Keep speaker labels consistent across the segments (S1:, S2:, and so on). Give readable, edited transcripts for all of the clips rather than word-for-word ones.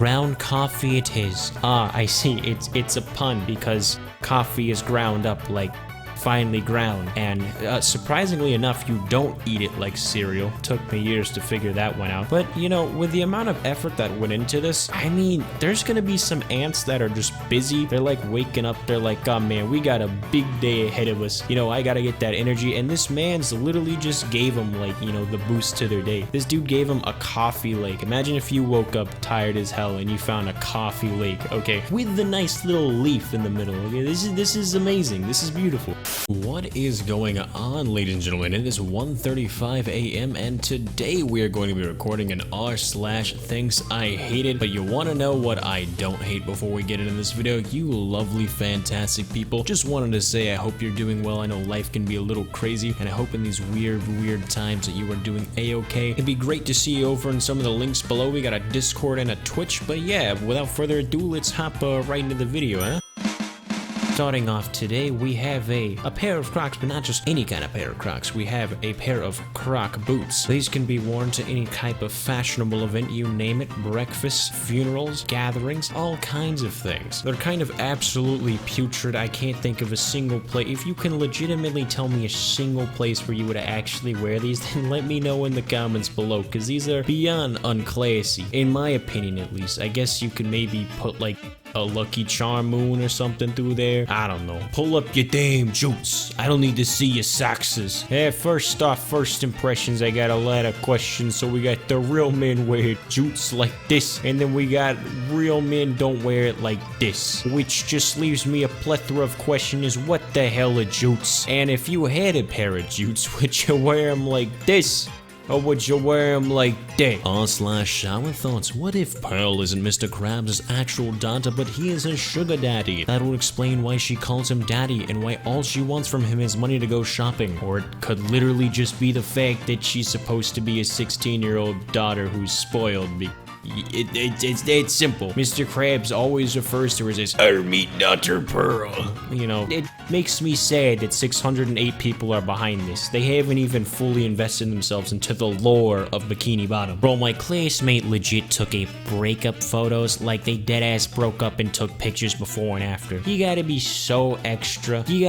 S1: Ground coffee it is. Ah, I see. It's a pun because coffee is ground up like finely ground, and surprisingly enough, you don't eat it like cereal. Took me years to figure that one out, but you know, with the amount of effort that went into this, I mean, there's gonna be some ants that are just busy. They're like waking up, they're like, oh man, we got a big day ahead of us, you know, I gotta get that energy. And this man's literally just gave them, like, you know, the boost to their day. This dude gave them a coffee lake. Imagine if you woke up tired as hell and you found a coffee lake, okay, with the nice little leaf in the middle. Okay, this is amazing. This is beautiful. What is going on, ladies and gentlemen? It is 1:35 a.m. and today we are going to be recording an r/things I hated. But you want to know what I don't hate before we get into this video? You lovely, fantastic people. Just wanted to say I hope you're doing well. I know life can be a little crazy, and I hope in these weird times that you are doing a-okay. It'd be great to see you over in some of the links below. We got a Discord and a Twitch. But yeah, without further ado, let's hop right into the video, huh? Starting off today, we have a pair of Crocs, but not just any kind of pair of Crocs. We have a pair of Croc boots. These can be worn to any type of fashionable event, you name it. Breakfasts, funerals, gatherings, all kinds of things. They're kind of absolutely putrid. I can't think of a single place. If you can legitimately tell me a single place where you would actually wear these, then let me know in the comments below, because these are beyond unclassy. In my opinion, at least. I guess you could maybe put like a Lucky Charm moon or something through there. I don't know. Pull up your damn jutes. I don't need to see your soxes. Hey, first off, first impressions, I got a lot of questions. So we got the real men wear jutes like this, and then we got real men don't wear it like this, which just leaves me a plethora of questions. What the hell are jutes? And if you had a pair of jutes, would you wear them like this? Or would you wear him like that? r/shower thoughts. What if Pearl isn't Mr. Krabs' actual daughter, but he is her sugar daddy? That would explain why she calls him daddy and why all she wants from him is money to go shopping. Or it could literally just be the fact that she's supposed to be a 16-year-old daughter who's spoiled. It's simple. Mr. Krabs always refers to her as our meat daughter Pearl. You know, it makes me sad that 608 people are behind this. They haven't even fully invested themselves into the lore of Bikini Bottom. Bro, my classmate legit took a breakup photos, like they deadass broke up and took pictures before and after. You gotta be so extra. You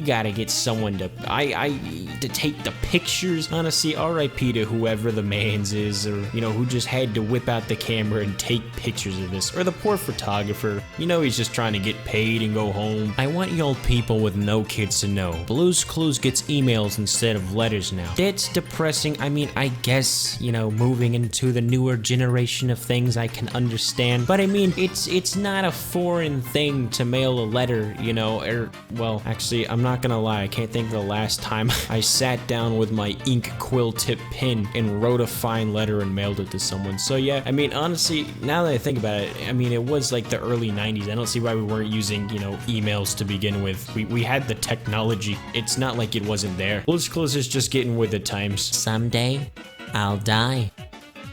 S1: gotta get someone to to take the pictures. Honestly, RIP to whoever the mans is, or you know, who just had to whip out the camera and take pictures of this, or the poor photographer. You know, he's just trying to get paid and go home. I want y'all people with no kids to know, Blue's Clues gets emails instead of letters now. That's depressing. I mean, I guess, you know, moving into the newer generation of things, I can understand, but I mean, it's not a foreign thing to mail a letter, you know, or, well, actually, I'm not gonna lie, I can't think of the last time I sat down with my ink quill tip pen and wrote a fine letter and mailed it to someone. So yeah, I mean, honestly, now that I think about it, I mean, it was like the early 90s. I don't see why we weren't using, you know, emails to begin with. We had the technology. It's not like it wasn't there. Blue's Clues is just getting with the times. Someday, I'll die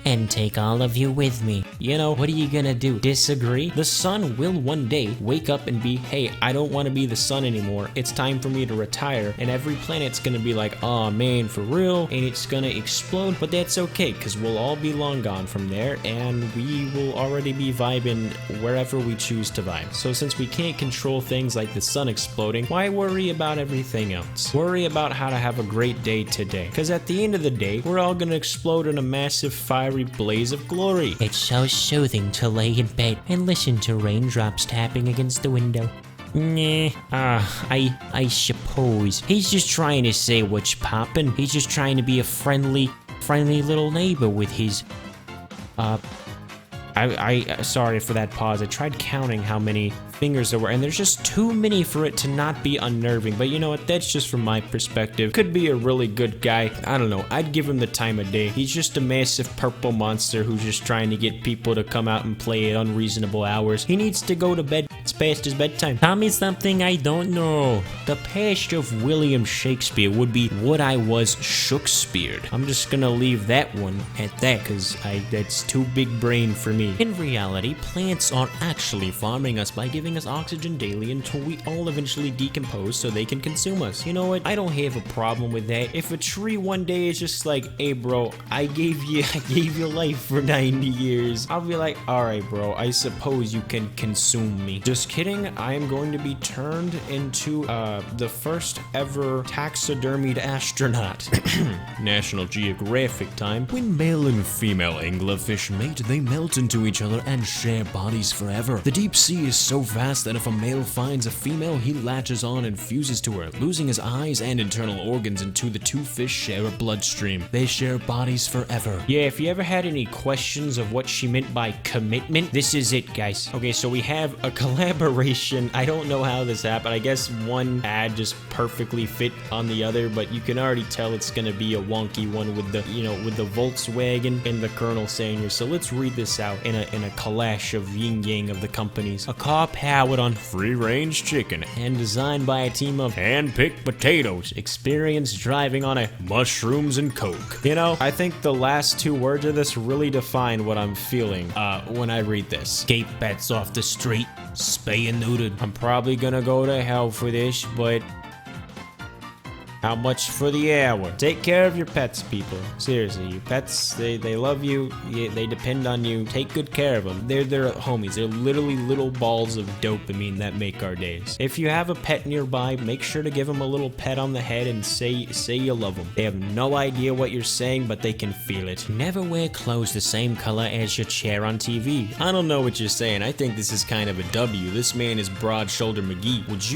S1: and take all of you with me. You know, what are you gonna do? Disagree? The sun will one day wake up and be, hey, I don't want to be the sun anymore. It's time for me to retire. And every planet's gonna be like, oh man, for real? And it's gonna explode, but that's okay, because we'll all be long gone from there, and we will already be vibing wherever we choose to vibe. So since we can't control things like the sun exploding, why worry about everything else? Worry about how to have a great day today. Because at the end of the day, we're all gonna explode in a massive fiery blaze of glory. It's so soothing to lay in bed and listen to raindrops tapping against the window. Nah, I suppose. He's just trying to say what's poppin'. He's just trying to be a friendly little neighbor with his, sorry for that pause. I tried counting how many fingers there were, and there's just too many for it to not be unnerving. But you know what? That's just from my perspective. Could be a really good guy. I don't know. I'd give him the time of day. He's just a massive purple monster who's just trying to get people to come out and play at unreasonable hours. He needs to go to bed. It's past his bedtime. Tell me something I don't know. The past of William Shakespeare would be what I was Shakespeared. I'm just gonna leave that one at that, cause that's too big brain for me. In reality, plants are actually farming us by giving us oxygen daily until we all eventually decompose so they can consume us. You know what? I don't have a problem with that. If a tree one day is just like, hey bro, I gave you life for 90 years, I'll be like, alright bro, I suppose you can consume me. Just kidding, I am going to be turned into the first ever taxidermied astronaut. National Geographic time. When male and female anglerfish mate, they melt into each other and share bodies forever. The deep sea is so vast that if a male finds a female, he latches on and fuses to her, losing his eyes and internal organs until the two fish share a bloodstream. They share bodies forever. Yeah, if you ever had any questions of what she meant by commitment, this is it, guys. Okay, so we have a collaboration. I don't know how this happened. I guess one ad just perfectly fit on the other, but you can already tell it's gonna be a wonky one with the, you know, with the Volkswagen and the Colonel saying here. So let's read this out in a clash of yin-yang of the companies. A car powered on free-range chicken and designed by a team of hand-picked potatoes, experienced driving on a mushrooms and coke. You know, I think the last two words of this really define what I'm feeling when I read this. Escape pets off the street, spay and neutered. I'm probably gonna go to hell for this, but how much for the hour? Take care of your pets, people. Seriously, your pets, they love you. They depend on you. Take good care of them. They're homies. They're literally little balls of dopamine that make our days. If you have a pet nearby, make sure to give them a little pet on the head and say you love them. They have no idea what you're saying, but they can feel it. Never wear clothes the same color as your chair on TV. I don't know what you're saying. I think this is kind of a W. This man is Broad Shoulder McGee. Would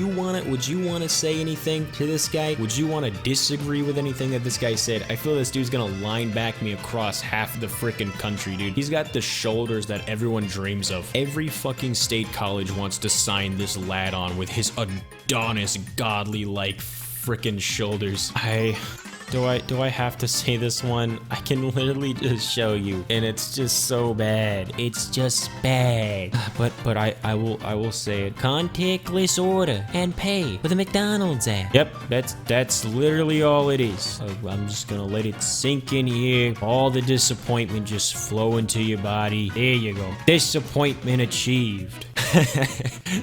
S1: you wanna say anything to this guy? Would you want to disagree with anything that this guy said? I feel this dude's gonna line back me across half the freaking country, dude. He's got the shoulders that everyone dreams of. Every fucking state college wants to sign this lad on with his Adonis godly like freaking shoulders. Do I have to say this one? I can literally just show you, and it's just so bad. It's just bad. But I will say it. Contactless order and pay with a McDonald's app. Yep, that's literally all it is. So I'm just gonna let it sink in here. All the disappointment just flow into your body. There you go. Disappointment achieved.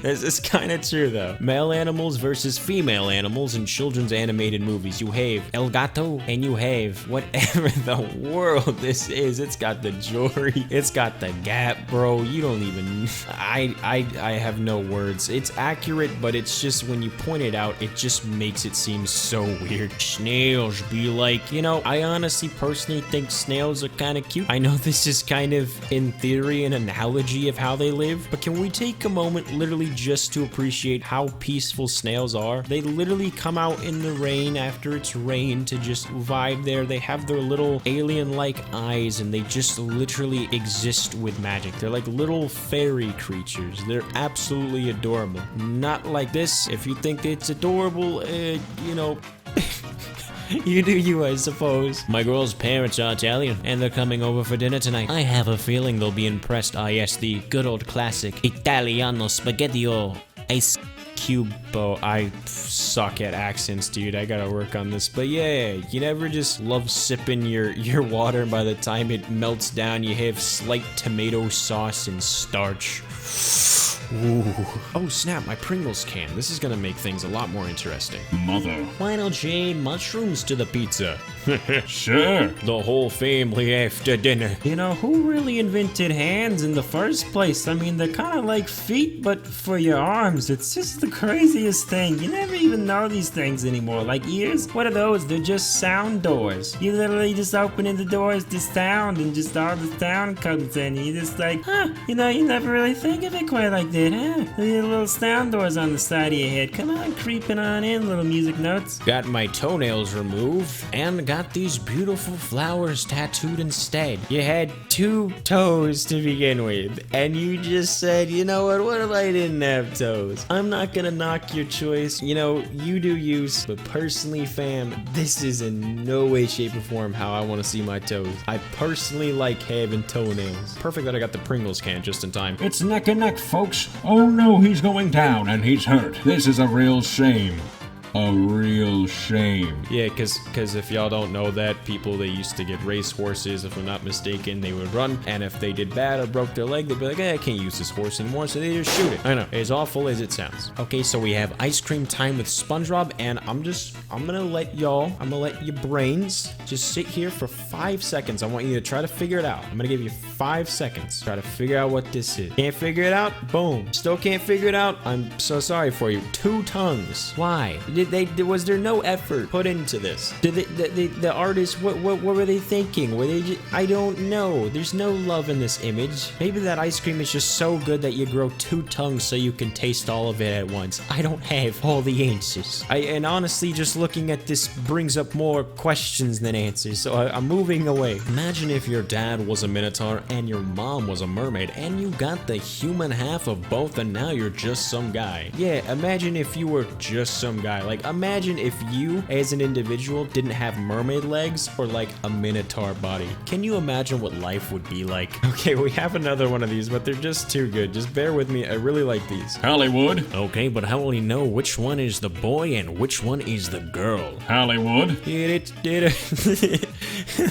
S1: This is kind of true though. Male animals versus female animals in children's animated movies. You have El Gato and you have whatever the world this is. It's got the Jory, it's got the Gap, bro. You don't even, I have no words. It's accurate, but it's just when you point it out, it just makes it seem so weird. Snails be like, you know, I honestly personally think snails are kind of cute. I know this is kind of in theory an analogy of how they live, but can we take a moment literally just to appreciate how peaceful snails are? They literally come out in the rain after it's rained to just vibe there. They have their little alien-like eyes and they just literally exist with magic. They're like little fairy creatures. They're absolutely adorable. Not like this. If you think it's adorable, you know, you do you, I suppose. My girl's parents are Italian, and they're coming over for dinner tonight. I have a feeling they'll be impressed. Ah, yes, the good old classic Italiano spaghettio ice cubo. I suck at accents, dude. I gotta work on this. But yeah, you never just love sipping your water, and by the time it melts down, you have slight tomato sauce and starch. Ooh. Oh snap, my Pringles can. This is gonna make things a lot more interesting. Mother, why don't you add mushrooms to the pizza? Sure. The whole family after dinner. You know, who really invented hands in the first place? I mean, they're kind of like feet, but for your arms. It's just the craziest thing. You never even know these things anymore. Like ears? What are those? They're just sound doors. You literally just opening the doors to sound, and just all the sound comes in. You just like, huh, you know, you never really think of it quite like that, huh? The little sound doors on the side of your head. Come on, creeping on in, little music notes. Got my toenails removed, and got got these beautiful flowers tattooed instead. You had 2 toes to begin with, and you just said, you know what if I didn't have toes? I'm not gonna knock your choice. You know, you do you, but personally, fam, this is in no way, shape, or form how I want to see my toes. I personally like having toenails. Perfect that I got the Pringles can just in time.
S2: It's neck and neck, folks. Oh no, he's going down and he's hurt. This is a real shame. A real shame.
S1: Yeah, cause if y'all don't know that, people, they used to get race horses, if I'm not mistaken, they would run, and if they did bad or broke their leg, they'd be like, I can't use this horse anymore, so they just shoot it. I know, as awful as it sounds. Okay, so we have ice cream time with SpongeBob, and I'm gonna let your brains just sit here for 5 seconds. I want you to try to figure it out. I'm gonna give you 5 seconds. Try to figure out what this is. Can't figure it out? Boom. Still can't figure it out? I'm so sorry for you. 2 tongues. Why? Was there no effort put into this? Did the artists, what were they thinking? Were they just, I don't know. There's no love in this image. Maybe that ice cream is just so good that you grow 2 tongues so you can taste all of it at once. I don't have all the answers. And honestly, just looking at this brings up more questions than answers, so I'm moving away. Imagine if your dad was a minotaur and your mom was a mermaid, and you got the human half of both, and now you're just some guy. Yeah, imagine if you were just some guy. Like, imagine if you, as an individual, didn't have mermaid legs or like a minotaur body. Can you imagine what life would be like? Okay, we have another one of these, but they're just too good. Just bear with me. I really like these.
S2: Hollywood.
S1: Okay, but how will he know which one is the boy and which one is the girl?
S2: Hollywood.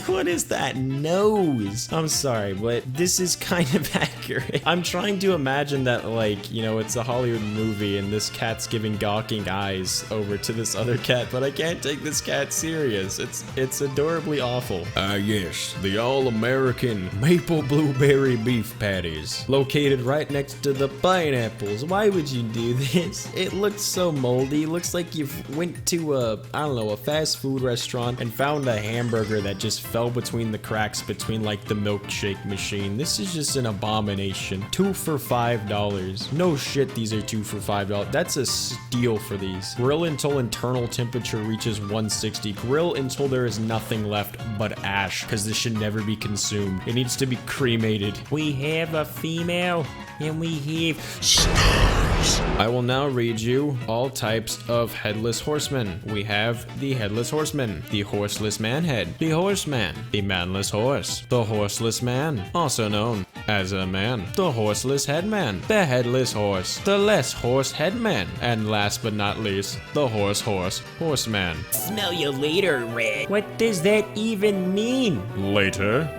S1: What is that nose? I'm sorry, but this is kind of accurate. I'm trying to imagine that, like, you know, it's a Hollywood movie and this cat's giving gawking eyes over to this other cat, but I can't take this cat serious. It's adorably awful. Yes, the all-American maple blueberry beef patties, located right next to the pineapples. Why would you do this? It looks so moldy. It looks like you went to a fast food restaurant and found a hamburger that just fell between the cracks between like the milkshake machine. This is just an abomination. 2 for $5. No shit, these are 2 for $5. That's a steal for these. Grill until internal temperature reaches 160. Grill until there is nothing left but ash, because this should never be consumed. It needs to be cremated. We have a female and we have stars. I will now read you all types of headless horsemen. We have the headless horseman, the horseless manhead, the horseman, the manless horse, the horseless man, also known as a man, the horseless headman, the headless horse, the less horse headman, and last but not least, the horseman.
S3: Smell you later, Red.
S1: What does that even mean?
S2: Later.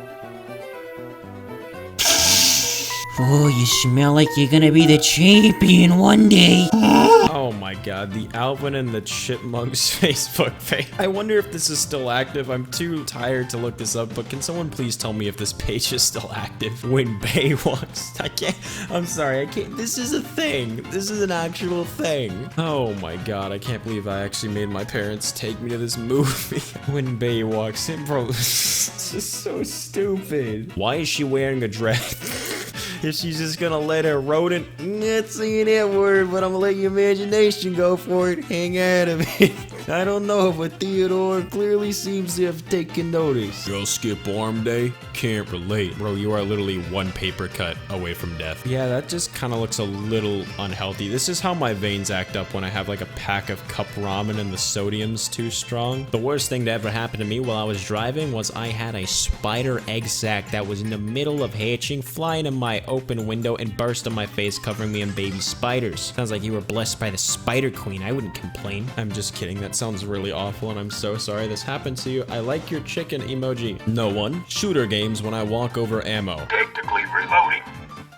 S3: Oh, you smell like you're gonna be the champion one day.
S1: Oh my god, the Alvin and the Chipmunks Facebook page. I wonder if this is still active. I'm too tired to look this up, but can someone please tell me if this page is still active? When Bay walks. I'm sorry, I can't. This is a thing. This is an actual thing. Oh my god, I can't believe I actually made my parents take me to this movie. When Bay walks in, bro, it's just so stupid. Why is she wearing a dress? If she's just gonna let her rodent, not saying that word, but I'm gonna let your imagination go for it. Hang out of it. I don't know, but Theodore clearly seems to have taken notice. Girl skip arm day? Can't relate. Bro, you are literally 1 paper cut away from death. Yeah, that just kind of looks a little unhealthy. This is how my veins act up when I have like a pack of cup ramen and the sodium's too strong. The worst thing to ever happen to me while I was driving was I had a spider egg sac that was in the middle of hatching, flying in my open window and burst on my face, covering me in baby spiders. Sounds like you were blessed by the spider queen. I wouldn't complain. I'm just kidding. That sounds really awful and I'm so sorry this happened to you. I like your chicken emoji. No one. Shooter games when I walk over ammo.
S2: Tactically reloading.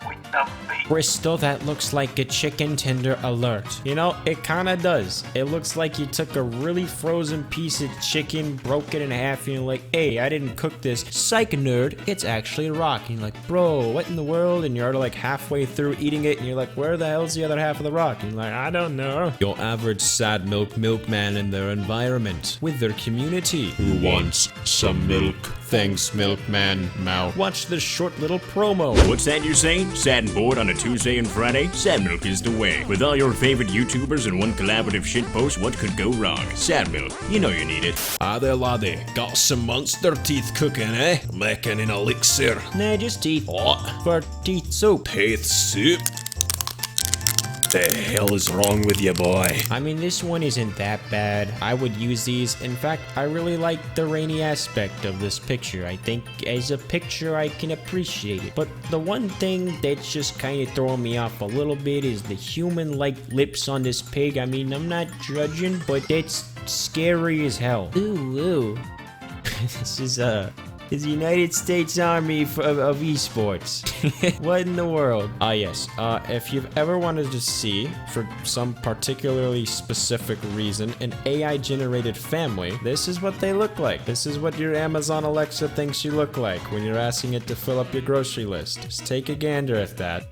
S2: With the bait.
S1: Bristol, that looks like a chicken tender alert. You know, it kinda does. It looks like you took a really frozen piece of chicken, broke it in half, and you're like, hey, I didn't cook this. Psych, nerd, it's actually a rock. And you're like, bro, what in the world? And you're already like halfway through eating it, and you're like, where the hell's the other half of the rock? And you're like, I don't know. Your average sad milkman in their environment, with their community.
S2: Who wants some milk?
S1: Thanks, Milkman Mouth. Watch this short little promo.
S4: What's that you're saying? Sad and bored on a Tuesday and Friday? Sad Milk is the way. With all your favorite YouTubers in one collaborative shitpost, what could go wrong? Sad Milk, you know you need it.
S5: Hi there, laddie. Got some monster teeth cooking, eh? Making an elixir.
S1: Nah, just teeth.
S5: What?
S1: For teeth soup.
S5: Teeth soup? The hell is wrong with you, boy?
S1: I mean, this one isn't that bad. I would use these. In fact, I really like the rainy aspect of this picture. I think as a picture, I can appreciate it. But the one thing that's just kind of throwing me off a little bit is the human-like lips on this pig. I mean, I'm not judging, but it's scary as hell. Ooh. This is the United States Army of esports. What in the world? Yes. If you've ever wanted to see, for some particularly specific reason, an AI-generated family, this is what they look like. This is what your Amazon Alexa thinks you look like when you're asking it to fill up your grocery list. Just take a gander at that.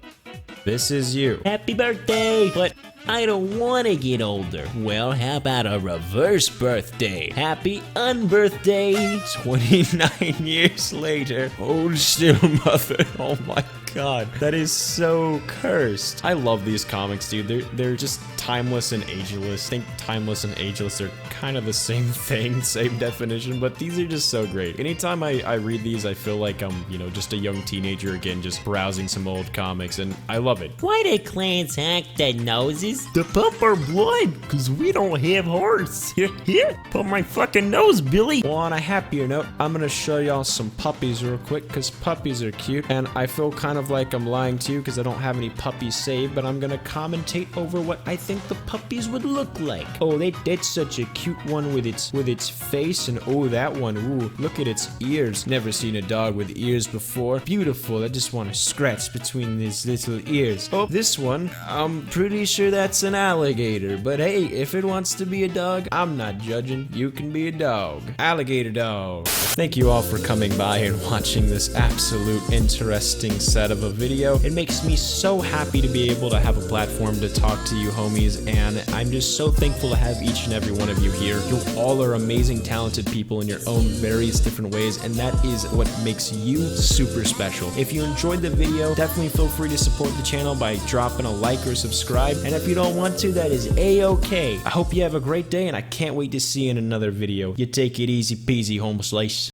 S1: This is you.
S3: Happy birthday! But I don't want to get older. Well, how about a reverse birthday? Happy unbirthday!
S1: 29 years later. Hold still, mother. Oh my god. That is so cursed. I love these comics, dude. They're just timeless and ageless. I think timeless and ageless are kind of the same thing, same definition, but these are just so great. Anytime I read these, I feel like I'm, just a young teenager again, just browsing some old comics, and I love it.
S3: Why do clans hack their noses?
S6: To pump our blood, cause we don't have hearts. Here, pump my fucking nose, Billy.
S1: Well, on a happier note, I'm gonna show y'all some puppies real quick, cause puppies are cute, and I feel kind of like I'm lying to you, cause I don't have any puppies saved, but I'm gonna commentate over what I think the puppies would look like. Oh, that's such a cute one with its face, and oh, that one, ooh, look at its ears. Never seen a dog with ears before. Beautiful. I just want to scratch between these little ears. Oh, this one, I'm pretty sure that's an alligator, but hey, if it wants to be a dog, I'm not judging. You can be a dog. Alligator dog. Thank you all for coming by and watching this absolute interesting set of a video. It makes me so happy to be able to have a platform to talk to you homies, and I'm just so thankful to have each and every one of you here. You all are amazing, talented people in your own various different ways, and that is what makes you super special. If you enjoyed the video, definitely feel free to support the channel by dropping a like or subscribe, and if you don't want to, that is a-okay. I hope you have a great day, and I can't wait to see you in another video. You take it easy peasy, home slice.